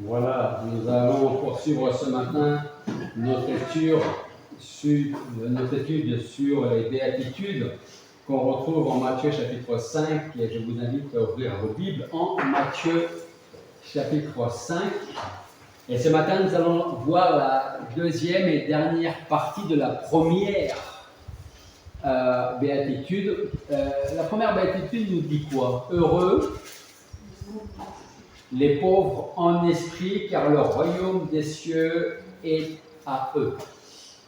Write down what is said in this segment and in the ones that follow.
Voilà, nous allons poursuivre ce matin notre étude sur les béatitudes qu'on retrouve en Matthieu chapitre 5, et je vous invite à ouvrir vos Bibles en Matthieu chapitre 5. Et ce matin, nous allons voir la deuxième et dernière partie de la première béatitude. La première béatitude nous dit quoi? Heureux les pauvres en esprit, car le royaume des cieux est à eux.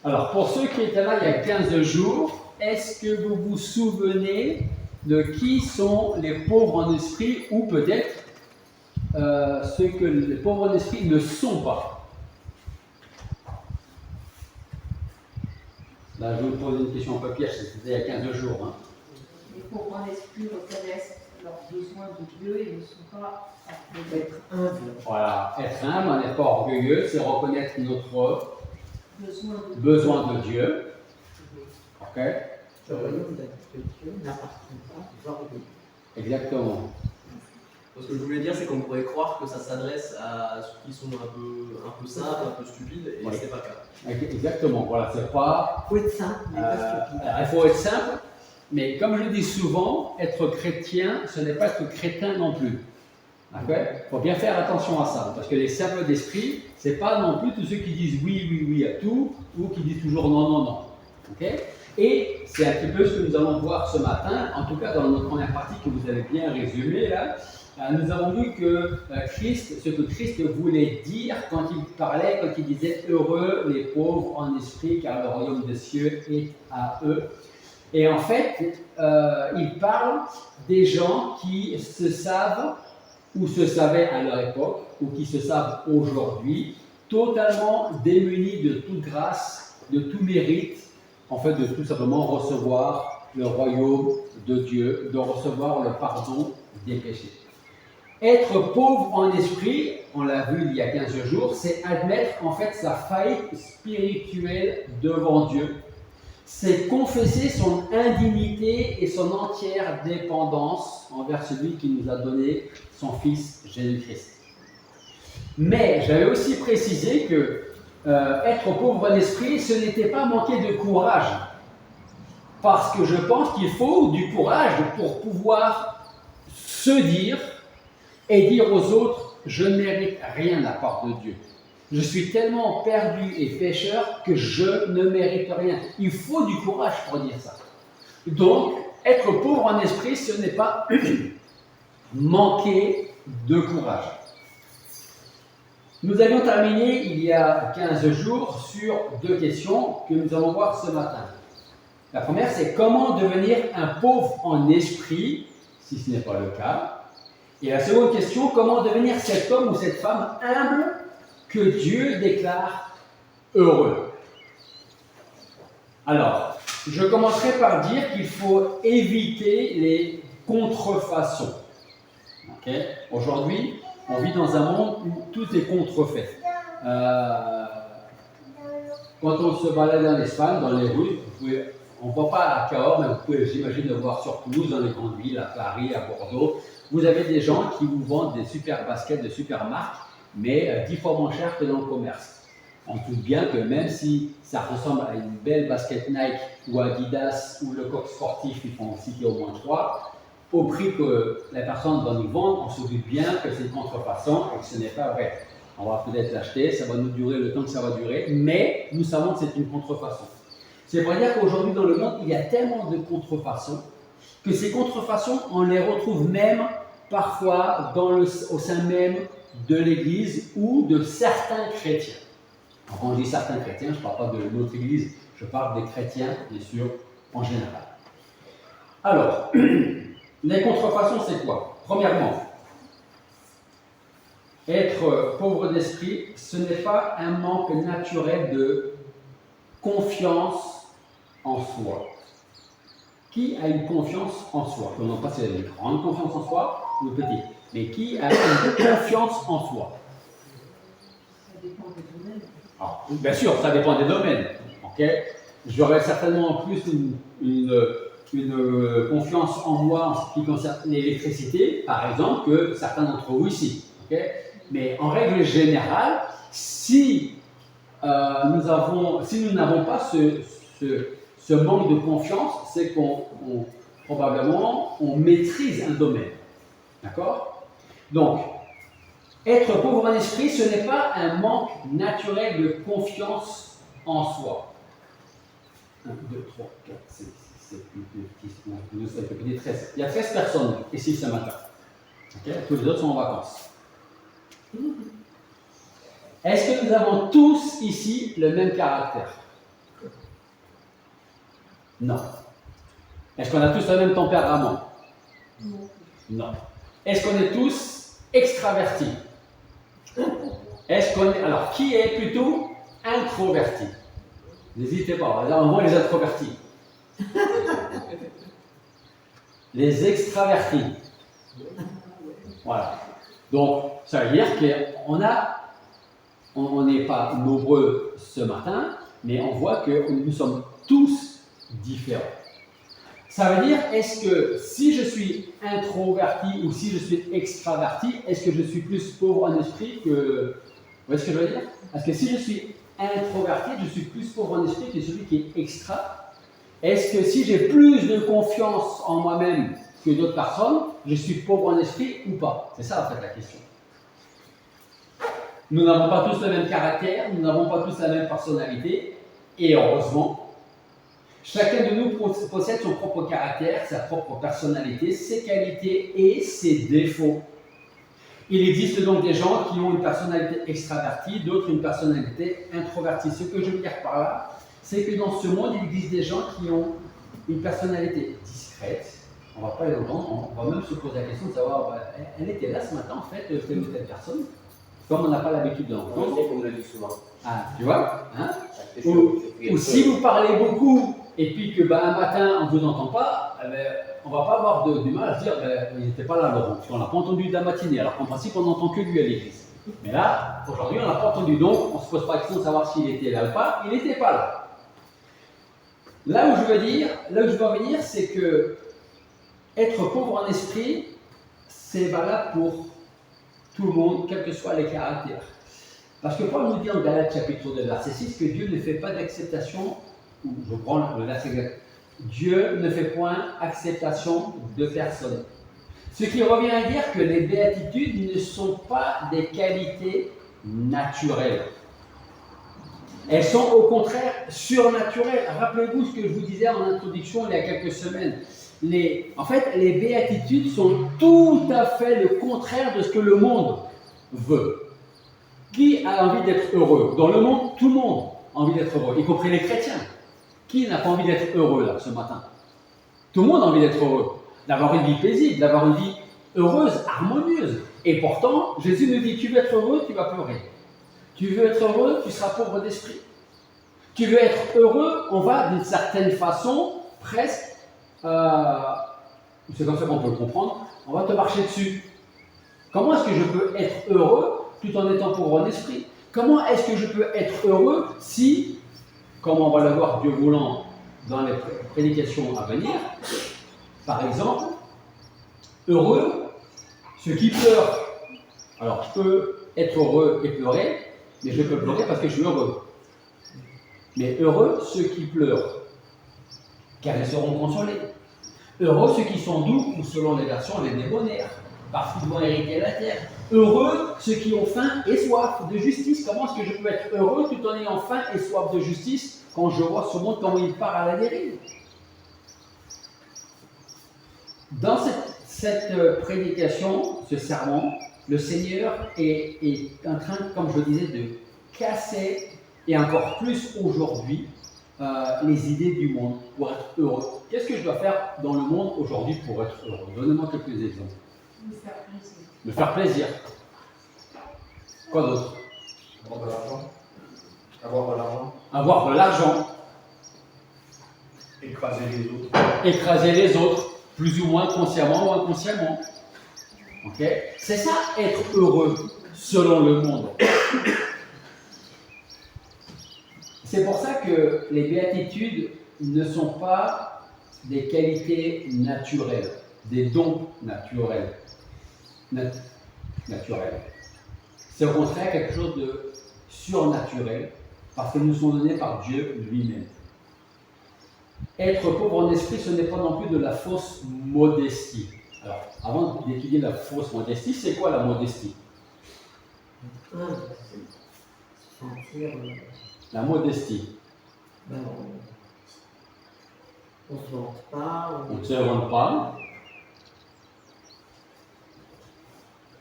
Alors, pour ceux qui étaient là il y a 15 jours, est-ce que vous vous souvenez de qui sont les pauvres en esprit, ou peut-être ceux que les pauvres en esprit ne sont pas? Là, je vous pose une question un peu piège, c'était il y a 15 jours. Hein. Les pauvres en esprit reconnaissent leurs besoins de Dieu et ne sont pas d'être humbles. Voilà, être humble, on n'est pas orgueilleux, c'est reconnaître notre besoin de Dieu. Ok? Le royaume de Dieu n'appartient pas aux orgueilleux. Exactement. Ce que je voulais dire, c'est qu'on pourrait croire que ça s'adresse à ceux qui sont un peu simples, un peu stupides, et Ouais. c'est pas le cas. Exactement, voilà, c'est pas. Il faut être simple, mais pas stupide. Il faut être simple, mais comme je le dis souvent, être chrétien, ce n'est pas être crétin non plus. Il faut bien faire attention à ça, parce que les simples d'esprit, ce n'est pas non plus tous ceux qui disent oui, oui, oui à tout, ou qui disent toujours non, non, non. Et c'est un petit peu ce que nous allons voir ce matin, en tout cas dans notre première partie que vous avez bien résumée là. Nous avons vu que ce que Christ voulait dire quand il parlait, quand il disait « Heureux les pauvres en esprit, car le royaume des cieux est à eux ». Et en fait, il parle des gens qui se savent, ou se savaient à leur époque, ou qui se savent aujourd'hui, totalement démunis de toute grâce, de tout mérite, en fait de tout simplement recevoir le royaume de Dieu, de recevoir le pardon des péchés. Être pauvre en esprit, on l'a vu il y a 15 jours, c'est admettre en fait sa faillite spirituelle devant Dieu. C'est confesser son indignité et son entière dépendance envers celui qui nous a donné son Fils Jésus-Christ. Mais j'avais aussi précisé que être pauvre en esprit, ce n'était pas manquer de courage. Parce que je pense qu'il faut du courage pour pouvoir se dire et dire aux autres, je ne mérite rien de la part de Dieu. Je suis tellement perdu et pécheur que je ne mérite rien. Il faut du courage pour dire ça. Donc, être pauvre en esprit, ce n'est pas manquer de courage. Nous avions terminé il y a 15 jours sur deux questions que nous allons voir ce matin. La première, c'est comment devenir un pauvre en esprit, si ce n'est pas le cas. Et la seconde question, comment devenir cet homme ou cette femme humble que Dieu déclare heureux. Alors, je commencerai par dire qu'il faut éviter les contrefaçons. Aujourd'hui, on vit dans un monde où tout est contrefait. Quand on se balade en Espagne, dans les rues, on ne voit pas à Cahors, mais vous pouvez, j'imagine, le voir sur Toulouse, dans les grandes villes, à Paris, à Bordeaux. Vous avez des gens qui vous vendent des super baskets de super marques, mais 10 fois moins cher que dans le commerce. On doute bien que même si ça ressemble à une belle basket Nike ou Adidas ou le coq sportif, il faut en citer au moins 3, au prix que la personne va nous vendre, on se doute bien que c'est une contrefaçon et que ce n'est pas vrai. On va peut-être l'acheter, ça va nous durer le temps que ça va durer, mais nous savons que c'est une contrefaçon. C'est pour dire qu'aujourd'hui dans le monde, il y a tellement de contrefaçons que ces contrefaçons, on les retrouve même parfois au sein même de l'Église ou de certains chrétiens. Alors, quand je dis certains chrétiens, je ne parle pas de notre Église, je parle des chrétiens, bien sûr, en général. Alors, les contrefaçons, c'est quoi? Premièrement, être pauvre d'esprit, ce n'est pas un manque naturel de confiance en soi. Qui a une confiance en soi? On n'a pas une grande confiance en soi ou une petite, mais qui a une confiance en soi? Ça dépend des domaines. Alors, bien sûr, ça dépend des domaines. J'aurais certainement plus une confiance en moi en ce qui concerne l'électricité, par exemple, que certains d'entre vous ici. Mais en règle générale, si nous n'avons pas ce manque de confiance, c'est probablement on maîtrise un domaine. D'accord? Donc, être pauvre en esprit, ce n'est pas un manque naturel de confiance en soi. 1, 2, 3, 4, 5, 6, 7, 8, 9, 10, 11, 12, 13. Il y a 13 personnes ici ce matin. Okay? Tous les autres sont en vacances. Est-ce que nous avons tous ici le même caractère? Non. Est-ce qu'on a tous le même tempérament? Non. Est-ce qu'on est tous extravertis? Alors, qui est plutôt introverti? N'hésitez pas, là on voit les introvertis. Les extravertis. Voilà. Donc, ça veut dire qu'on n'est pas nombreux ce matin, mais on voit que nous sommes tous différents. Ça veut dire, est-ce que si je suis introverti ou si je suis extraverti, est-ce que je suis plus pauvre en esprit que... Vous voyez ce que je veux dire? Parce que si je suis introverti, je suis plus pauvre en esprit que celui qui est extra. Est-ce que si j'ai plus de confiance en moi-même que d'autres personnes, je suis pauvre en esprit ou pas? C'est ça en fait la question. Nous n'avons pas tous le même caractère, nous n'avons pas tous la même personnalité, et heureusement, chacun de nous possède son propre caractère, sa propre personnalité, ses qualités et ses défauts. Il existe donc des gens qui ont une personnalité extravertie, d'autres une personnalité introvertie. Ce que je veux dire par là, c'est que dans ce monde, il existe des gens qui ont une personnalité discrète. On ne va pas aller au-devant, on va même se poser la question de savoir, elle était là ce matin en fait, telle ou telle personne, comme on n'a pas l'habitude de l'entendre. On me le dit souvent. Ah, tu vois hein? Ou si vous parlez beaucoup et puis que un matin on ne vous entend pas, on ne va pas avoir du mal à se dire il n'était pas là Laurent, parce qu'on n'a pas entendu de la matinée, alors qu'en principe on n'entend que lui à l'église. Mais là, aujourd'hui on n'a pas entendu, donc on ne se pose pas la question de savoir s'il était là ou pas, il n'était pas là. Là où je veux en venir, c'est que être pauvre en esprit, c'est valable pour tout le monde, quels que soient les caractères. Parce que Paul nous dit en Galates chapitre 2, verset 6, que Dieu ne fait pas d'acceptation, ou je prends le verset exact, Dieu ne fait point acceptation de personne. Ce qui revient à dire que les béatitudes ne sont pas des qualités naturelles. Elles sont au contraire surnaturelles. Rappelez-vous ce que je vous disais en introduction il y a quelques semaines. En fait, les béatitudes sont tout à fait le contraire de ce que le monde veut. Qui a envie d'être heureux? Dans le monde, tout le monde a envie d'être heureux, y compris les chrétiens. Qui n'a pas envie d'être heureux là, ce matin? Tout le monde a envie d'être heureux, d'avoir une vie paisible, d'avoir une vie heureuse, harmonieuse. Et pourtant, Jésus nous dit, tu veux être heureux, tu vas pleurer. Tu veux être heureux, tu seras pauvre d'esprit. Tu veux être heureux, on va d'une certaine façon, presque, c'est comme ça qu'on peut le comprendre, on va te marcher dessus. Comment est-ce que je peux être heureux tout en étant pauvre en esprit? Comment est-ce que je peux être heureux si, comme on va le voir Dieu voulant dans les prédications à venir, par exemple, heureux ceux qui pleurent. Alors, je peux être heureux et pleurer, mais je peux pleurer parce que je suis heureux. Mais heureux ceux qui pleurent, car ils seront consolés. Heureux ceux qui sont doux, ou selon les versions, les débonnaires, parce qu'ils vont hériter la terre. Heureux ceux qui ont faim et soif de justice. Comment est-ce que je peux être heureux tout en ayant faim et soif de justice quand je vois ce monde, comment il part à la dérive? Dans cette prédication, ce sermon, le Seigneur est en train, comme je le disais, de casser, et encore plus aujourd'hui, les idées du monde pour être heureux. Qu'est-ce que je dois faire dans le monde aujourd'hui pour être heureux? Donnez-moi quelques exemples. Me faire plaisir. Me faire plaisir. Quoi d'autre? Avoir de l'argent. Avoir de l'argent. Avoir de l'argent. Écraser les autres. Écraser les autres, plus ou moins consciemment ou inconsciemment. Ok? C'est ça, être heureux, selon le monde. C'est pour ça que les béatitudes ne sont pas des qualités naturelles, des dons naturels. C'est au contraire quelque chose de surnaturel, parce que nous sont donnés par Dieu lui-même. Être pauvre en esprit, ce n'est pas non plus de la fausse modestie. Alors, avant d'étudier la fausse modestie, c'est quoi la modestie? Se sentir. La modestie. Ben, on ne se vante pas. On ne se vante pas.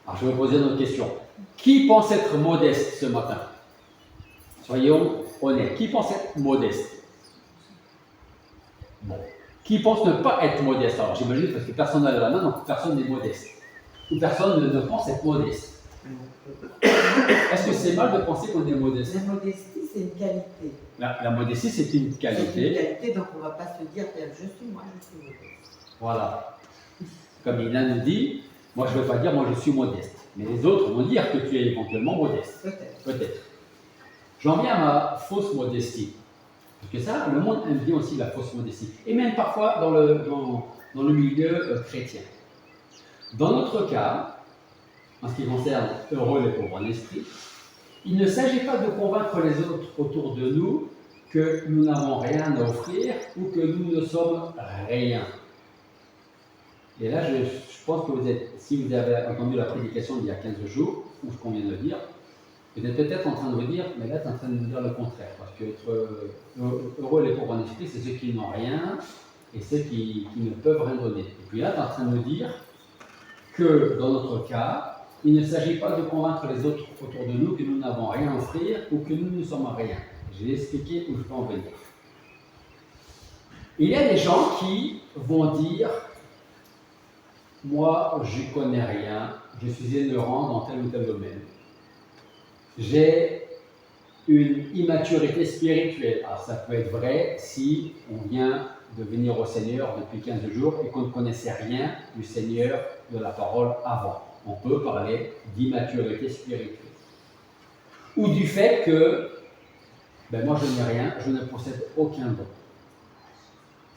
Alors, je vais vous poser une autre question. Qui pense être modeste ce matin? Soyons honnêtes. Qui pense être modeste? Bon. Qui pense ne pas être modeste? Alors, j'imagine parce que personne n'a la main, donc personne n'est modeste. Ou personne ne pense être modeste. Est-ce que c'est mal de penser qu'on est modeste? La modestie, c'est une qualité. La modestie, c'est une C'est qualité. une qualité, donc on ne va pas se dire que je suis modeste. Voilà. Comme Ina nous dit, moi je ne veux pas dire moi je suis modeste. Mais les autres vont dire que tu es éventuellement modeste. Peut-être. Peut-être. J'en viens à ma fausse modestie. Parce que ça, le monde aime bien aussi la fausse modestie. Et même parfois dans le milieu chrétien. Dans notre cas, en ce qui concerne heureux les pauvres en esprit, il ne s'agit pas de convaincre les autres autour de nous que nous n'avons rien à offrir ou que nous ne sommes rien. Et là, je pense que si vous avez entendu la prédication d'il y a 15 jours, ou ce qu'on vient de dire, vous êtes peut-être en train de vous dire, mais là, tu es en train de nous dire le contraire. Parce que heureux les pauvres en esprit, c'est ceux qui n'ont rien et ceux qui ne peuvent rien donner. Et puis là, tu es en train de nous dire que dans notre cas, il ne s'agit pas de convaincre les autres autour de nous que nous n'avons rien à offrir ou que nous ne sommes rien. Je vais expliquer où je peux en venir. Il y a des gens qui vont dire « Moi, je ne connais rien, je suis ignorant dans tel ou tel domaine. J'ai une immaturité spirituelle. » Alors ça peut être vrai si on vient de venir au Seigneur depuis 15 jours et qu'on ne connaissait rien du Seigneur, de la parole avant. On peut parler d'immaturité spirituelle. Ou du fait que, moi je n'ai rien, je ne possède aucun don.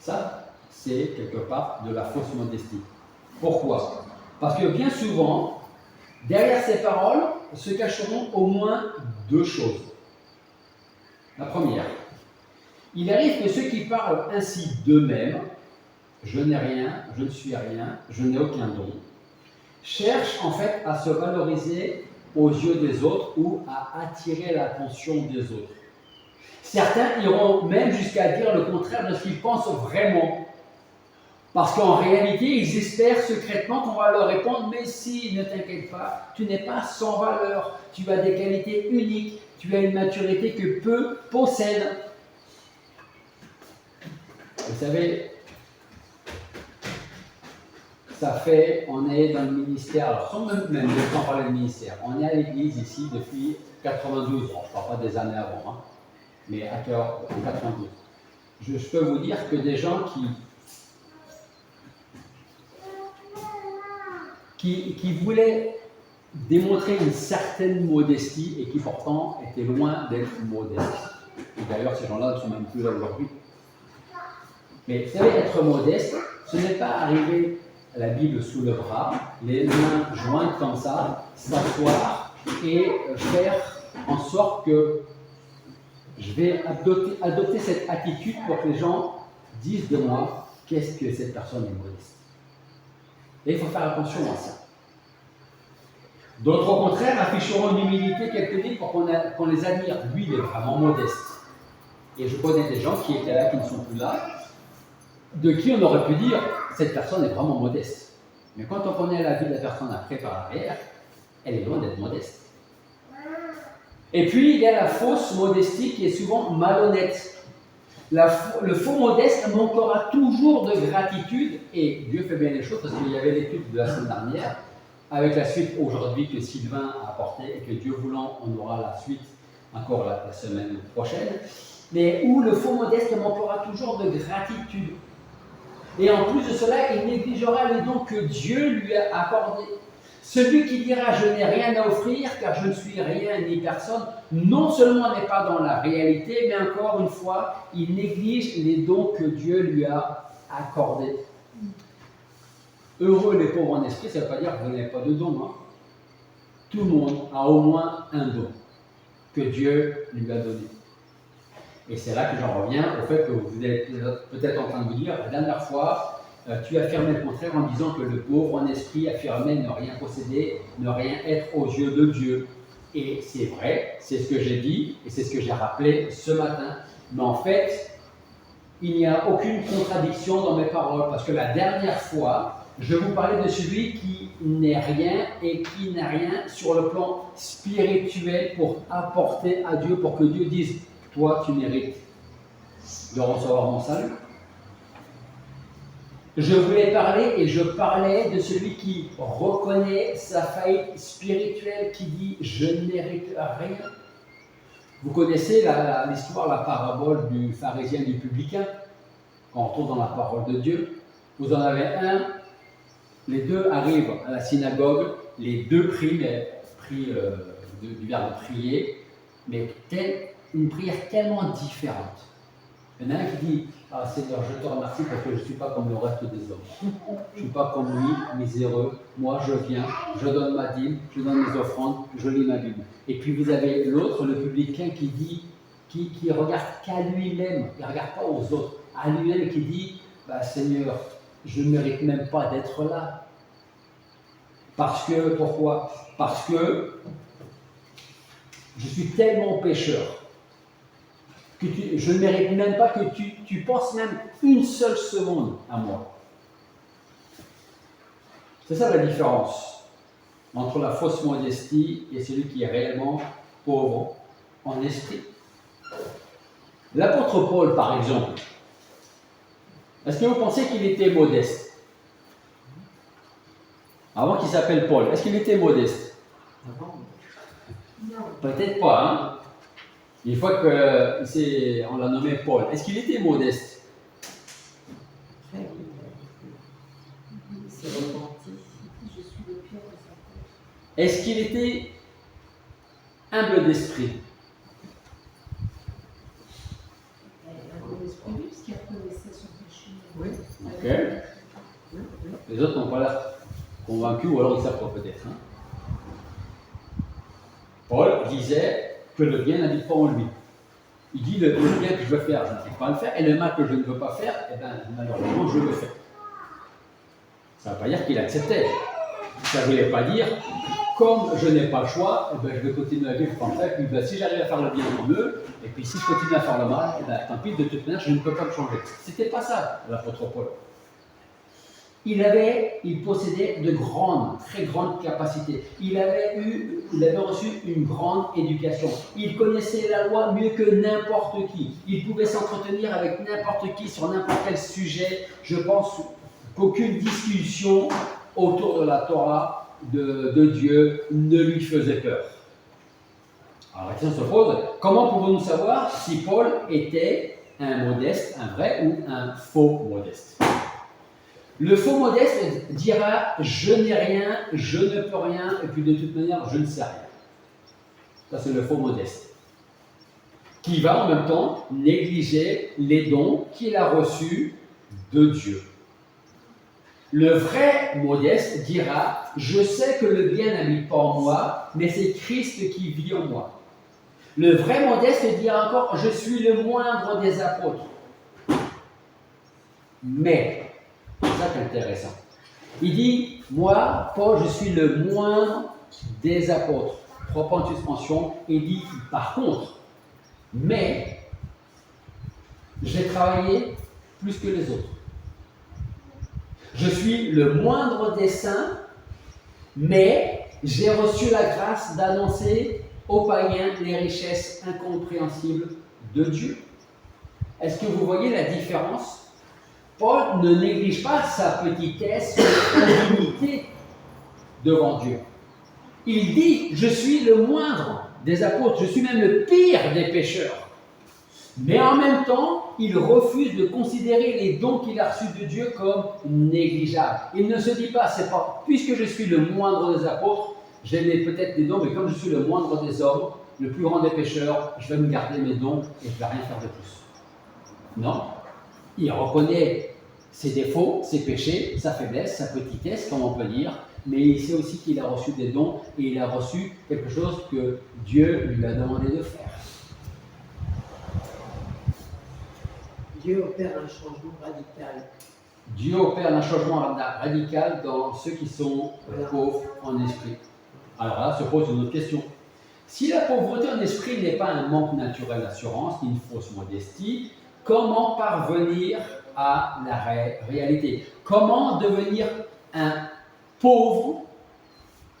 Ça, c'est quelque part de la fausse modestie. Pourquoi? Parce que bien souvent, derrière ces paroles se cacheront au moins deux choses. La première, il arrive que ceux qui parlent ainsi d'eux-mêmes, je n'ai rien, je ne suis rien, je n'ai aucun don, cherchent en fait à se valoriser aux yeux des autres ou à attirer l'attention des autres. Certains iront même jusqu'à dire le contraire de ce qu'ils pensent vraiment. Parce qu'en réalité, ils espèrent secrètement qu'on va leur répondre « Mais si, ne t'inquiète pas, tu n'es pas sans valeur, tu as des qualités uniques, tu as une maturité que peu possèdent. » Vous savez, on est dans le ministère, alors sans même sans parler de ministère, on est à l'église ici depuis 92 ans, je ne parle pas des années avant, mais à cœur en 92. Je peux vous dire que des gens qui voulaient démontrer une certaine modestie et qui pourtant étaient loin d'être modestes. Et d'ailleurs, ces gens-là ne sont même plus là aujourd'hui. Mais vous savez, être modeste, ce n'est pas arriver à la Bible sous le bras, les mains jointes comme ça, s'asseoir et faire en sorte que je vais adopter cette attitude pour que les gens disent de moi qu'est-ce que cette personne est modeste. Et il faut faire attention à ça. D'autres, au contraire, afficheront une humilité quelques-unes pour qu'on les admire. Lui, il est vraiment modeste. Et je connais des gens qui étaient là, qui ne sont plus là, de qui on aurait pu dire cette personne est vraiment modeste. Mais quand on connaît la vie de la personne après par l'arrière, elle est loin d'être modeste. Et puis, il y a la fausse modestie qui est souvent malhonnête. Le faux modeste manquera toujours de gratitude, et Dieu fait bien les choses parce qu'il y avait l'étude de la semaine dernière, avec la suite aujourd'hui que Sylvain a apportée, et que Dieu voulant, on aura la suite encore la semaine prochaine, mais où le faux modeste manquera toujours de gratitude. Et en plus de cela, il négligera les dons que Dieu lui a accordés. Celui qui dira « je n'ai rien à offrir car je ne suis rien ni personne », non seulement n'est pas dans la réalité, mais encore une fois, il néglige les dons que Dieu lui a accordés. Heureux les pauvres en esprit, ça ne veut pas dire que vous n'avez pas de dons. tout le monde a au moins un don que Dieu lui a donné. Et c'est là que j'en reviens au fait que vous êtes peut-être en train de vous dire, la dernière fois, tu affirmais le contraire en disant que le pauvre en esprit affirmait ne rien posséder, ne rien être aux yeux de Dieu. Et c'est vrai, c'est ce que j'ai dit et c'est ce que j'ai rappelé ce matin. Mais en fait, il n'y a aucune contradiction dans mes paroles parce que la dernière fois, je vous parlais de celui qui n'est rien et qui n'a rien sur le plan spirituel pour apporter à Dieu, pour que Dieu dise « Toi, tu mérites de recevoir mon salut ». Je voulais parler et je parlais de celui qui reconnaît sa faillite spirituelle, qui dit « Je ne mérite rien ». Vous connaissez l'histoire, la parabole du pharisien et du publicain, quand on trouve dans la parole de Dieu. Vous en avez un, les deux arrivent à la synagogue, les deux prient, mais prient du verbe prier, mais une prière tellement différente. Il y en a un qui dit « Ah Seigneur, je te remercie parce que je ne suis pas comme le reste des hommes. Je ne suis pas comme lui, miséreux. Moi, je viens, je donne ma dîme, je donne mes offrandes, je lis ma Bible. » Et puis vous avez l'autre, le publicain, qui dit, qui regarde qu'à lui-même, il ne regarde pas aux autres, à lui-même qui dit bah, « Seigneur, je ne mérite même pas d'être là. » Parce que, pourquoi? Parce que je suis tellement pécheur que je ne mérite même pas que tu penses même une seule seconde à moi. C'est ça la différence entre la fausse modestie et celui qui est réellement pauvre en esprit. L'apôtre Paul, par exemple, est-ce que vous pensez qu'il était modeste? Avant qu'il s'appelle Paul, est-ce qu'il était modeste? Non. Peut-être pas, hein? Une fois qu'on l'a nommé Paul, est-ce qu'il était modeste? Très bien. Il s'est repenti. Je suis le pire de sa cause. Est-ce qu'il était humble d'esprit? Un peu d'esprit, parce qu'il reconnaissait son péché. Oui. Ok. Oui, oui. Les autres n'ont pas l'air convaincus, ou alors ils ne savent pas peut-être. Hein? Paul disait que le bien n'habite pas en lui. Il dit le bien que je veux faire, je ne sais pas le faire, et le mal que je ne veux pas faire, eh bien, malheureusement, je le fais. Ça ne veut pas dire qu'il acceptait. Ça ne voulait pas dire, comme je n'ai pas le choix, eh bien, je vais continuer à vivre comme ça, et puis ben, si j'arrive à faire le bien, tant mieux, et puis si je continue à faire le mal, eh bien, tant pis, de toute manière, je ne peux pas me changer. C'était pas ça, l'apôtre Paul. Il possédait de grandes, très grandes capacités. Il avait reçu une grande éducation. Il connaissait la loi mieux que n'importe qui. Il pouvait s'entretenir avec n'importe qui sur n'importe quel sujet. Je pense qu'aucune discussion autour de la Torah de Dieu ne lui faisait peur. Alors la question se pose, comment pouvons-nous savoir si Paul était un modeste, un vrai ou un faux modeste? Le faux modeste dira « je n'ai rien, je ne peux rien, et puis de toute manière, je ne sais rien ». Ça, c'est le faux modeste. Qui va en même temps négliger les dons qu'il a reçus de Dieu. Le vrai modeste dira « je sais que le bien n'habite pas en moi, mais c'est Christ qui vit en moi ». Le vrai modeste dira encore « je suis le moindre des apôtres ». Mais c'est ça qui est intéressant. Il dit, moi, Paul, je suis le moindre des apôtres. 3 points de suspension. Il dit, par contre, mais j'ai travaillé plus que les autres. Je suis le moindre des saints, mais j'ai reçu la grâce d'annoncer aux païens les richesses incompréhensibles de Dieu. Est-ce que vous voyez la différence? Paul ne néglige pas sa petitesse, son dignité devant Dieu. Il dit, je suis le moindre des apôtres, je suis même le pire des pécheurs. Mais en même temps, il refuse de considérer les dons qu'il a reçus de Dieu comme négligeables. Il ne se dit pas, c'est pas, puisque je suis le moindre des apôtres, j'ai peut-être des dons, mais comme je suis le moindre des hommes, le plus grand des pécheurs, je vais me garder mes dons et je ne vais rien faire de plus. Non. Il reconnaît ses défauts, ses péchés, sa faiblesse, sa petitesse, comme on peut dire, mais il sait aussi qu'il a reçu des dons et il a reçu quelque chose que Dieu lui a demandé de faire. Dieu opère un changement radical. Dieu opère un changement radical dans ceux qui sont pauvres en esprit. Alors là se pose une autre question. Si la pauvreté en esprit n'est pas un manque naturel d'assurance, ni une fausse modestie, comment parvenir à la réalité? Comment devenir un pauvre,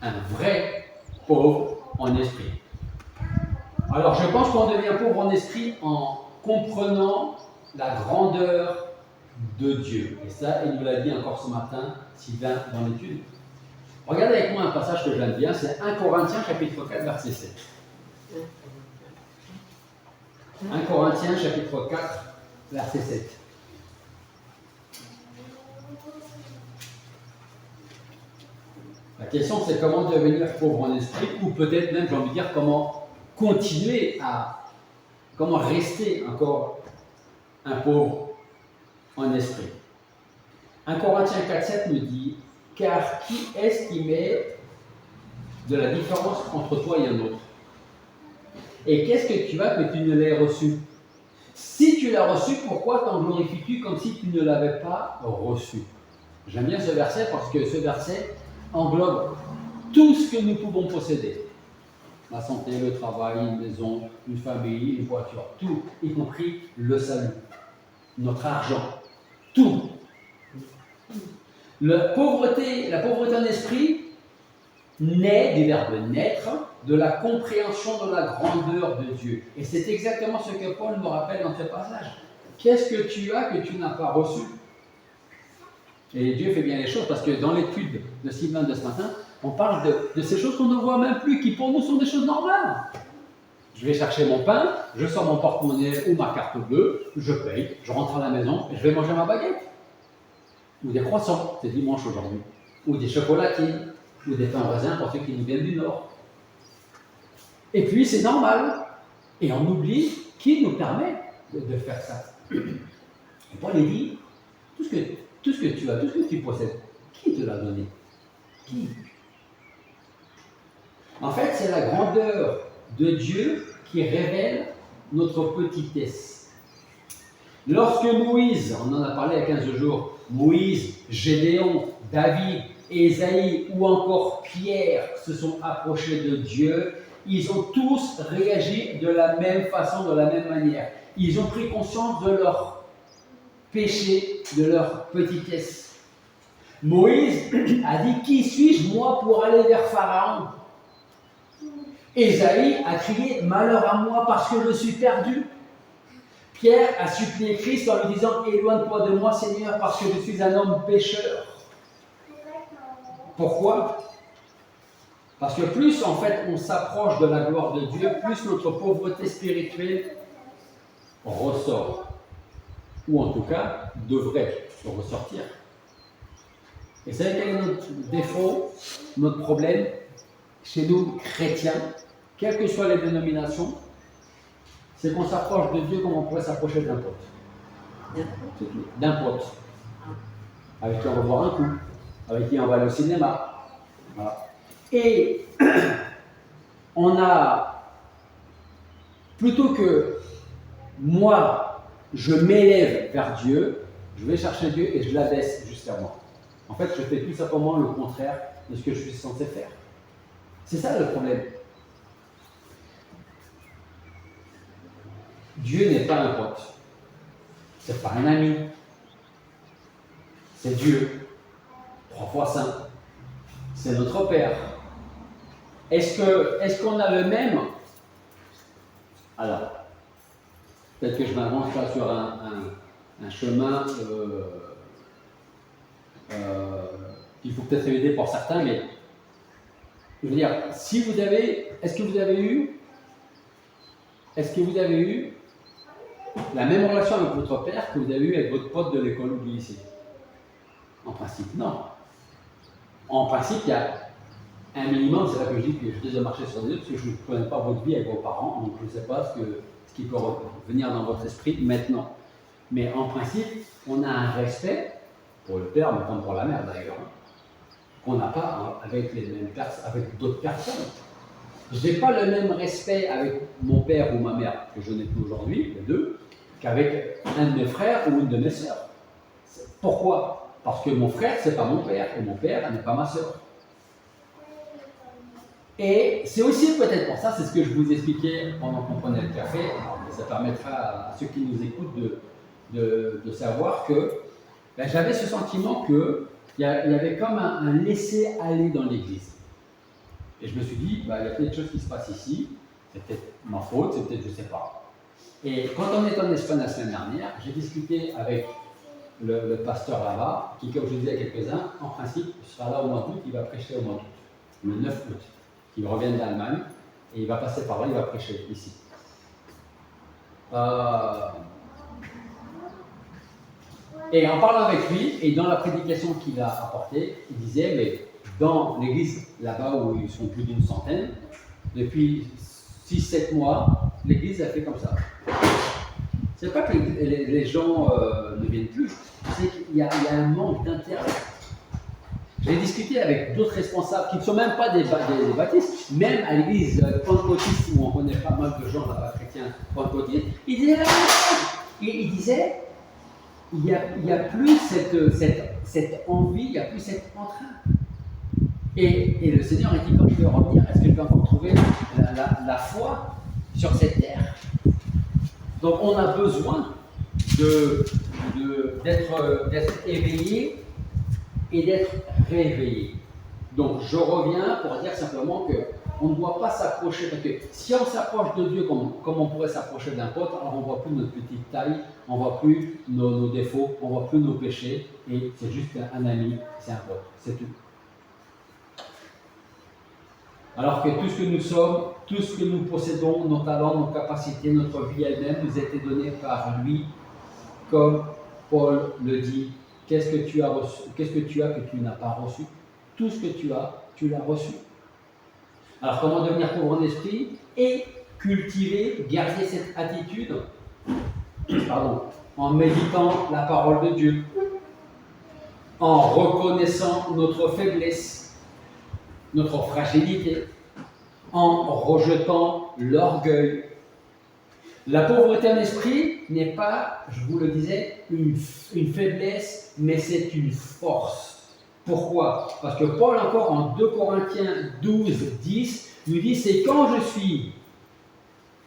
un vrai pauvre en esprit? Alors je pense qu'on devient pauvre en esprit en comprenant la grandeur de Dieu. Et ça, il nous l'a dit encore ce matin, Sylvain, dans l'étude. Regardez avec moi un passage que j'aime bien, c'est 1 Corinthiens chapitre 4, verset 7. 1 Corinthiens chapitre 4, verset 7. La question c'est comment devenir pauvre en esprit, ou peut-être même, j'ai envie de dire, comment continuer comment rester encore un pauvre en esprit. 1 Corinthiens 4, 7 nous dit, car qui est-ce qui met de la différence entre toi et un autre? Et qu'est-ce que tu as que tu ne l'aies reçu? Si tu l'as reçu, pourquoi t'en glorifies-tu comme si tu ne l'avais pas reçu? J'aime bien ce verset parce que ce verset englobe tout ce que nous pouvons posséder. La santé, le travail, une maison, une famille, une voiture, tout, y compris le salut, notre argent, tout. La pauvreté en esprit naît du verbe naître, de la compréhension de la grandeur de Dieu. Et c'est exactement ce que Paul nous rappelle dans ce passage. Qu'est-ce que tu as que tu n'as pas reçu? Et Dieu fait bien les choses parce que dans l'étude de Sylvain de ce matin, on parle de ces choses qu'on ne voit même plus, qui pour nous sont des choses normales. Je vais chercher mon pain, je sors mon porte-monnaie ou ma carte bleue, je paye, je rentre à la maison et je vais manger ma baguette. Ou des croissants, c'est dimanche aujourd'hui. Ou des chocolatines, ou des pains raisins pour ceux qui nous viennent du Nord. Et puis c'est normal. Et on oublie qui nous permet de faire ça. Et Paul dit, tout ce que tu as, tout ce que tu possèdes, qui te l'a donné? Qui? En fait, c'est la grandeur de Dieu qui révèle notre petitesse. Lorsque Moïse, on en a parlé il y a 15 jours, Moïse, Gédéon, David, Ésaïe ou encore Pierre se sont approchés de Dieu, ils ont tous réagi de la même façon, de la même manière. Ils ont pris conscience de leur péché, de leur petitesse. Moïse a dit, qui suis-je moi pour aller vers Pharaon? Ésaïe a crié, malheur à moi parce que je suis perdu. Pierre a supplié Christ en lui disant, éloigne-toi de moi Seigneur parce que je suis un homme pécheur. Pourquoi? Parce que plus en fait on s'approche de la gloire de Dieu, plus notre pauvreté spirituelle ressort. Ou en tout cas, devrait ressortir. Et vous savez quel est notre défaut, notre problème chez nous chrétiens, quelles que soient les dénominations, c'est qu'on s'approche de Dieu comme on pourrait s'approcher d'un pote. D'un pote. Avec qui on va boire un coup, avec qui on va aller au cinéma. Voilà. Et on a, plutôt que moi, je m'élève vers Dieu, je vais chercher Dieu et je l'abaisse jusqu'à moi. En fait, je fais tout simplement le contraire de ce que je suis censé faire. C'est ça le problème. Dieu n'est pas un pote. C'est pas un ami. C'est Dieu. 3 fois saint. C'est notre Père. Est-ce qu'on a le même? Alors, peut-être que je m'avance là sur un chemin qu'il faut peut-être éviter pour certains, mais je veux dire, si vous avez, est-ce que vous avez eu la même relation avec votre père que vous avez eu avec votre pote de l'école ou du lycée? En principe, non. En principe, il y a un minimum, c'est là que je dis que je devais marcher sur des autres, parce que je ne connais pas votre vie avec vos parents, donc je ne sais pas ce qui peut venir dans votre esprit maintenant. Mais en principe, on a un respect pour le père, mais comme pour la mère d'ailleurs. qu'on n'a pas avec avec d'autres personnes. Je n'ai pas le même respect avec mon père ou ma mère, que je n'ai plus aujourd'hui, les deux, qu'avec un de mes frères ou une de mes sœurs. Pourquoi? Parce que mon frère, c'est pas mon père, et mon père n'est pas ma sœur. Et c'est aussi peut-être pour ça, c'est ce que je vous expliquais pendant qu'on prenait le café, ça permettra à ceux qui nous écoutent de savoir que ben, j'avais ce sentiment qu'il y avait comme un laisser-aller dans l'Église. Et je me suis dit, ben, il y a peut-être des choses qui se passent ici, c'est peut-être ma faute, c'est peut-être je ne sais pas. Et quand on est en Espagne la semaine dernière, j'ai discuté avec le pasteur là-bas, qui, comme je disais à quelques-uns, en principe, sera là au mois d'août, il va prêcher au mois d'août, le 9 août. Il revient d'Allemagne et il va passer par là, il va prêcher ici. Et en parlant avec lui, et dans la prédication qu'il a apportée, il disait, mais dans l'église là-bas où ils sont plus d'une centaine, depuis 6-7 mois, l'église a fait comme ça. C'est pas que les gens ne viennent plus, c'est qu'il y a un manque d'intérêt. J'ai discuté avec d'autres responsables qui ne sont même pas des baptistes, même à l'église pentecôtiste où on connaît pas mal de gens là-bas chrétiens pentecôtistes, ils disaient la même chose. Ils disaient il n'y a plus cette envie, il n'y a plus cet entrain. Et le Seigneur a dit quand je vais revenir, est-ce que je vais encore trouver la foi sur cette terre? Donc on a besoin d'être éveillé et d'être réveillé. Donc je reviens pour dire simplement qu'on ne doit pas s'approcher, parce que si on s'approche de Dieu comme on pourrait s'approcher d'un pote, alors on ne voit plus notre petite taille, on ne voit plus nos défauts, on ne voit plus nos péchés, et c'est juste un ami, c'est un pote, c'est tout. Alors que tout ce que nous sommes, tout ce que nous possédons, nos talents, nos capacités, notre vie elle-même, nous a été donné par lui, comme Paul le dit. Qu'est-ce que tu as reçu? Qu'est-ce que tu as que tu n'as pas reçu? Tout ce que tu as, tu l'as reçu. Alors comment devenir pauvre en esprit et cultiver, garder cette attitude en méditant la parole de Dieu, en reconnaissant notre faiblesse, notre fragilité, en rejetant l'orgueil. La pauvreté en esprit n'est pas, je vous le disais, une faiblesse, mais c'est une force. Pourquoi? Parce que Paul, encore en 2 Corinthiens 12, 10, nous dit, c'est quand je suis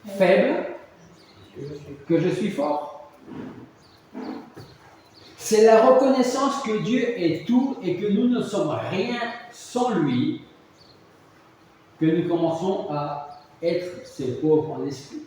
faible que je suis fort. C'est la reconnaissance que Dieu est tout et que nous ne sommes rien sans lui que nous commençons à être ces pauvres en esprit.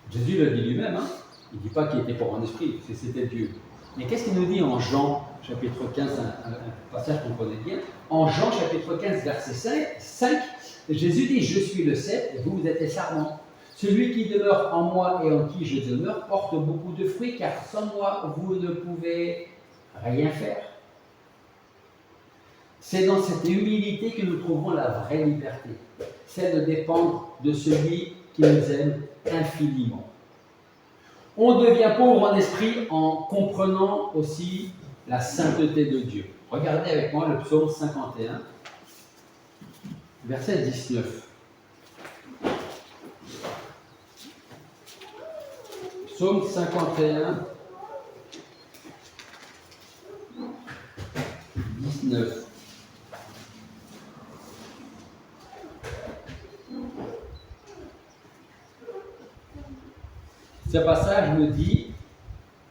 Jésus le dit lui-même, hein? Il ne dit pas qu'il était pauvre en esprit, parce que c'était Dieu. Mais qu'est-ce qu'il nous dit en Jean, chapitre 15, un passage qu'on connaît bien? En Jean, chapitre 15, verset 5, Jésus dit, je suis le cep, et vous êtes les sarments. Celui qui demeure en moi et en qui je demeure porte beaucoup de fruits, car sans moi, vous ne pouvez rien faire. C'est dans cette humilité que nous trouvons la vraie liberté, celle de dépendre de celui qui nous aime infiniment. On devient pauvre en esprit en comprenant aussi la sainteté de Dieu. Regardez avec moi le psaume 51, verset 19. Psaume 51, 19. Ce passage me dit,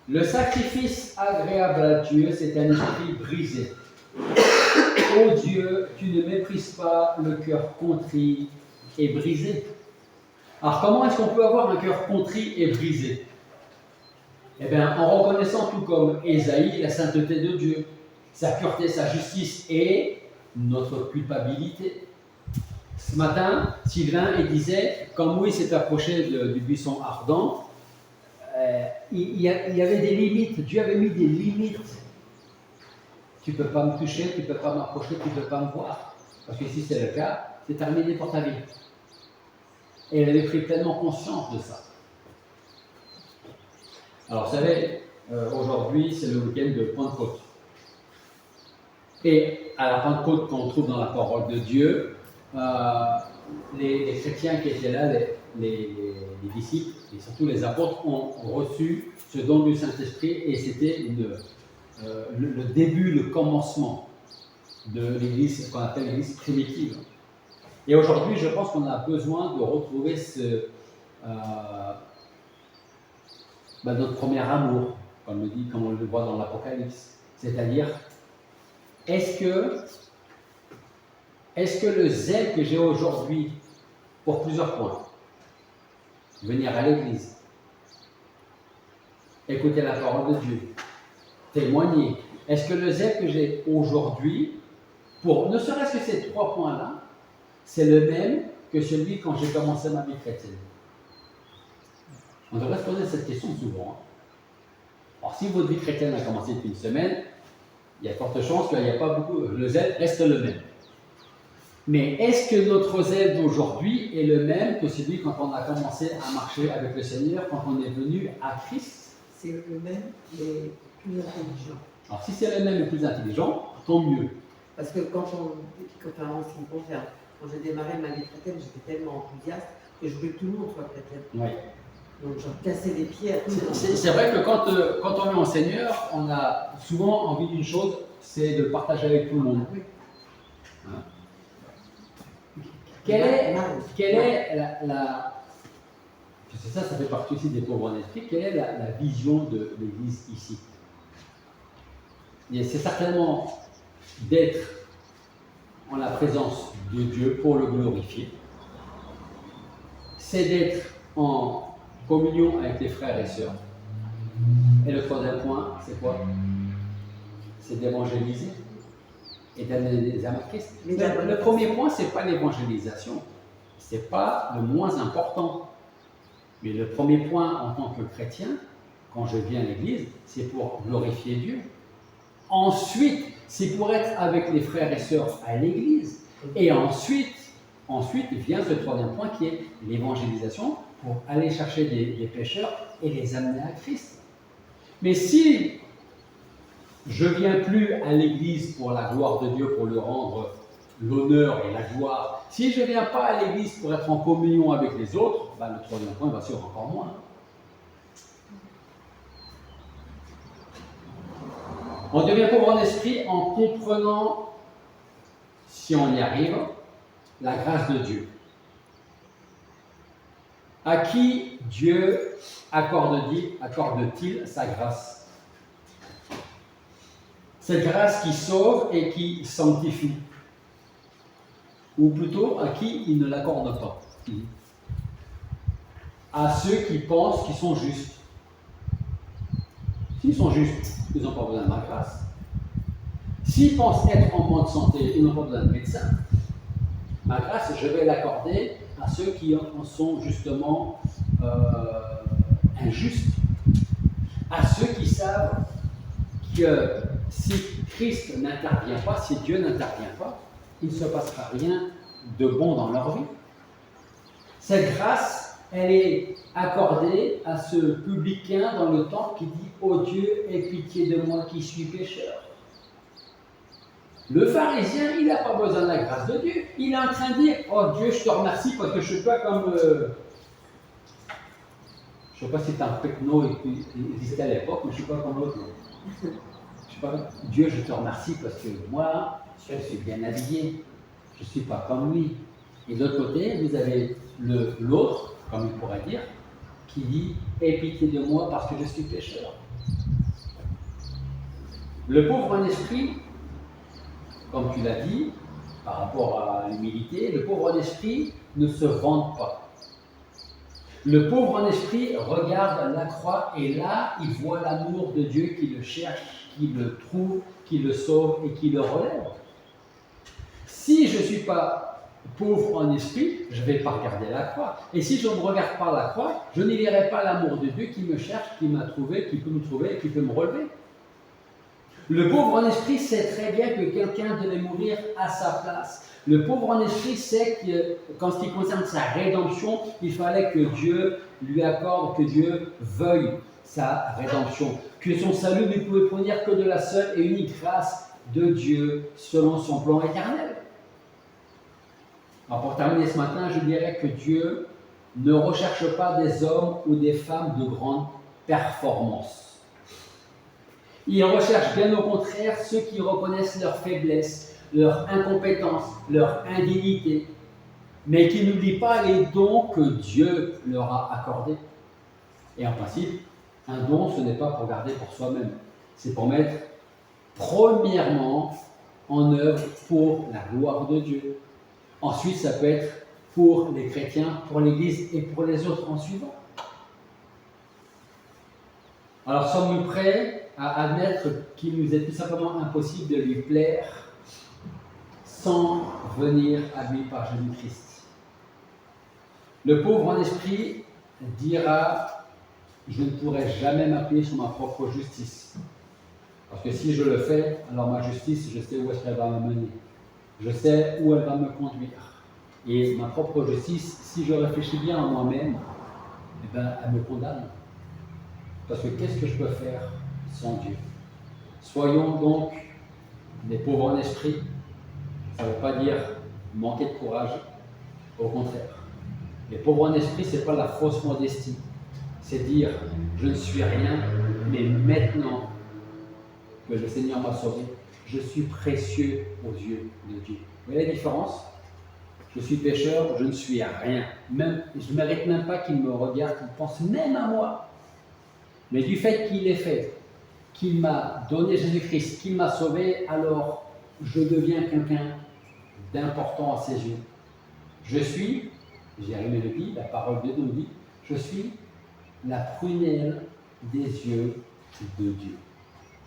le sacrifice agréable à Dieu, c'est un esprit brisé. Ô Dieu, tu ne méprises pas le cœur contrit et brisé. Alors comment est-ce qu'on peut avoir un cœur contrit et brisé? Eh bien, en reconnaissant tout comme Ésaïe la sainteté de Dieu, sa pureté, sa justice et notre culpabilité. Ce matin, Sylvain il disait, quand Moïse s'est approché du buisson ardent, il y avait des limites, Dieu avait mis des limites. Tu ne peux pas me toucher, tu ne peux pas m'approcher, tu ne peux pas me voir. Parce que si c'est le cas, c'est terminé pour ta vie. Et il avait pris pleinement conscience de ça. Alors vous savez, aujourd'hui c'est le week-end de Pentecôte. Et à la Pentecôte, qu'on trouve dans la parole de Dieu, les chrétiens qui étaient là, les disciples et surtout les apôtres, ont reçu ce don du Saint-Esprit et c'était le début, le commencement de l'Église, ce qu'on appelle l'Église primitive. Et aujourd'hui, je pense qu'on a besoin de retrouver notre premier amour, comme on le voit dans l'Apocalypse. C'est-à-dire, est-ce que le zèle que j'ai aujourd'hui, pour plusieurs points, venir à l'église, écouter la parole de Dieu, témoigner, est-ce que le zèle que j'ai aujourd'hui, pour ne serait-ce que ces 3 points-là, c'est le même que celui quand j'ai commencé ma vie chrétienne? On devrait se poser cette question souvent. Alors, si votre vie chrétienne a commencé depuis une semaine, il y a forte chance qu'il n'y a pas beaucoup. Le zèle reste le même. Mais est-ce que notre zèle d'aujourd'hui est le même que celui quand on a commencé à marcher avec le Seigneur, quand on est venu à Christ? C'est le même, mais plus intelligent. Alors, si c'est le même et plus intelligent, tant mieux. Parce que quand ce qui me concerne, quand j'ai démarré ma vie chrétienne, j'étais tellement enthousiaste que je voulais que tout le monde soit chrétien. Oui. Donc j'en cassais des pieds à tout le monde. C'est vrai que quand on est en Seigneur, on a souvent envie d'une chose, c'est de le partager avec tout le monde. Oui. Hein? Quelle est la c'est ça fait partie aussi des pauvres en esprit, quelle est la vision de l'Église ici? C'est certainement d'être en la présence de Dieu pour le glorifier. C'est d'être en communion avec les frères et sœurs. Et le 3e point, c'est quoi? C'est d'évangéliser et d'amener des âmes à Christ. Le premier point, ce n'est pas l'évangélisation. Ce n'est pas le moins important. Mais le premier point en tant que chrétien, quand je viens à l'église, c'est pour glorifier Dieu. Ensuite, c'est pour être avec les frères et sœurs à l'église. Et ensuite vient ce 3e point qui est l'évangélisation pour aller chercher des pécheurs et les amener à Christ. Mais si je ne viens plus à l'église pour la gloire de Dieu, pour lui rendre l'honneur et la gloire, si je ne viens pas à l'église pour être en communion avec les autres, le 3e point va sur encore moins. On devient pauvre en esprit en comprenant, si on y arrive, la grâce de Dieu. À qui Dieu accorde-t-il sa grâce? Cette grâce qui sauve et qui sanctifie. Ou plutôt, à qui il ne l'accorde pas? À ceux qui pensent qu'ils sont justes. S'ils sont justes, ils n'ont pas besoin de ma grâce. S'ils pensent être en bonne santé, ils n'ont pas besoin de médecin. Ma grâce, je vais l'accorder à ceux qui en sont justement injustes. À ceux qui savent que si Christ n'intervient pas, si Dieu n'intervient pas, il ne se passera rien de bon dans leur vie. Cette grâce, elle est accordée à ce publicain dans le temple qui dit « Ô Dieu, aie pitié de moi qui suis pécheur ». Le pharisien, il n'a pas besoin de la grâce de Dieu. Il est en train de dire « Oh Dieu, je te remercie parce que je ne suis pas comme… je ne sais pas si c'est un pecno qui existait à l'époque, mais je ne suis pas comme l'autre. Dieu, je te remercie parce que moi, je suis bien habillé. Je ne suis pas comme lui. » Et de l'autre côté, vous avez l'autre, comme il pourrait dire, qui dit « Aie pitié de moi parce que je suis pécheur ». Le pauvre en esprit, comme tu l'as dit, par rapport à l'humilité, le pauvre en esprit ne se vante pas. Le pauvre en esprit regarde la croix et là, il voit l'amour de Dieu qui le cherche, qui le trouve, qui le sauve et qui le relève. Si je ne suis pas pauvre en esprit, je ne vais pas regarder la croix. Et si je ne regarde pas la croix, je n'y verrai pas l'amour de Dieu qui me cherche, qui m'a trouvé, qui peut me trouver, qui peut me relever. Le pauvre en esprit sait très bien que quelqu'un devait mourir à sa place. Le pauvre en esprit sait que, qu'en ce qui concerne sa rédemption, il fallait que Dieu lui accorde, que Dieu veuille sa rédemption. Que son salut ne pouvait provenir que de la seule et unique grâce de Dieu selon son plan éternel. Alors pour terminer ce matin, je dirais que Dieu ne recherche pas des hommes ou des femmes de grande performance. Il recherche bien au contraire ceux qui reconnaissent leur faiblesse, leur incompétence, leur indignité, mais qui n'oublient pas les dons que Dieu leur a accordés. Et en principe, un don, ce n'est pas pour garder pour soi-même, c'est pour mettre premièrement en œuvre pour la gloire de Dieu. Ensuite, ça peut être pour les chrétiens, pour l'Église et pour les autres en suivant. Alors, sommes-nous prêts à admettre qu'il nous est tout simplement impossible de lui plaire sans venir à lui par Jésus-Christ? Le pauvre en esprit dira « Je ne pourrai jamais m'appuyer sur ma propre justice. Parce que si je le fais, alors ma justice, je sais où est-ce qu'elle va me mener. Je sais où elle va me conduire. Et ma propre justice, si je réfléchis bien à moi-même, eh ben, elle me condamne. Parce que qu'est-ce que je peux faire sans Dieu? Soyons donc des pauvres en esprit. Ça ne veut pas dire manquer de courage. Au contraire. Les pauvres en esprit, ce n'est pas la fausse modestie. C'est dire, je ne suis rien, mais maintenant que le Seigneur m'a sauvé, je suis précieux aux yeux de Dieu. Vous voyez la différence? Je suis pécheur, je ne suis rien. Même, je ne mérite même pas qu'il me regarde, qu'il pense même à moi. Mais du fait qu'il est fait, qu'il m'a donné Jésus-Christ, qu'il m'a sauvé, alors je deviens quelqu'un d'important à ses yeux. Je suis, Jérémie le dit, la parole de Dieu nous dit, je suis la prunelle des yeux de Dieu.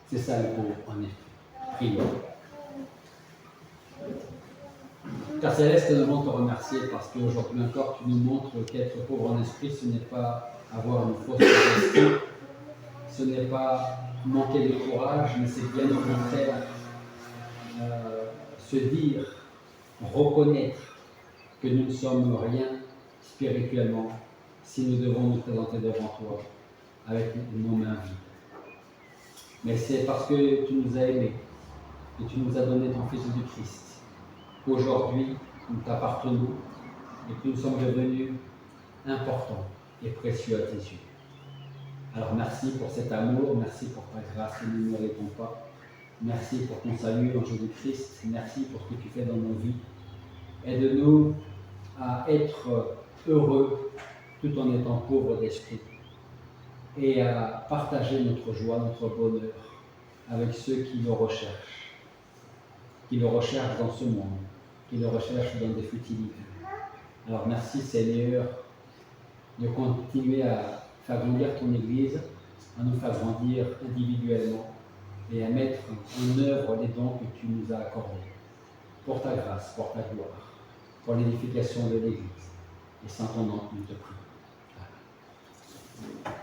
C'est ça le pauvre en esprit. Prions. Père Céleste, nous voulons te remercier parce qu'aujourd'hui encore tu nous montres qu'être pauvre en esprit, ce n'est pas avoir une fausse modestie, ce n'est pas manquer de courage, mais c'est bien au contraire se dire, reconnaître que nous ne sommes rien spirituellement si nous devons nous présenter devant toi avec nos mains vides. Mais c'est parce que tu nous as aimés, que tu nous as donné ton Fils Jésus-Christ, qu'aujourd'hui nous t'appartenons et que nous sommes devenus importants et précieux à tes yeux. Alors merci pour cet amour, merci pour ta grâce que nous ne méritons pas. Merci pour ton salut en Jésus-Christ, merci pour ce que tu fais dans nos vies. Aide-nous à être heureux tout en étant pauvres d'esprit et à partager notre joie, notre bonheur avec ceux qui le recherchent dans ce monde, qui le recherchent dans des futilités. Alors merci Seigneur de continuer à faire grandir ton Église, à nous faire grandir individuellement et à mettre en œuvre les dons que tu nous as accordés pour ta grâce, pour ta gloire, pour l'édification de l'Église. Et sans ton nom, nous te prions. Amen.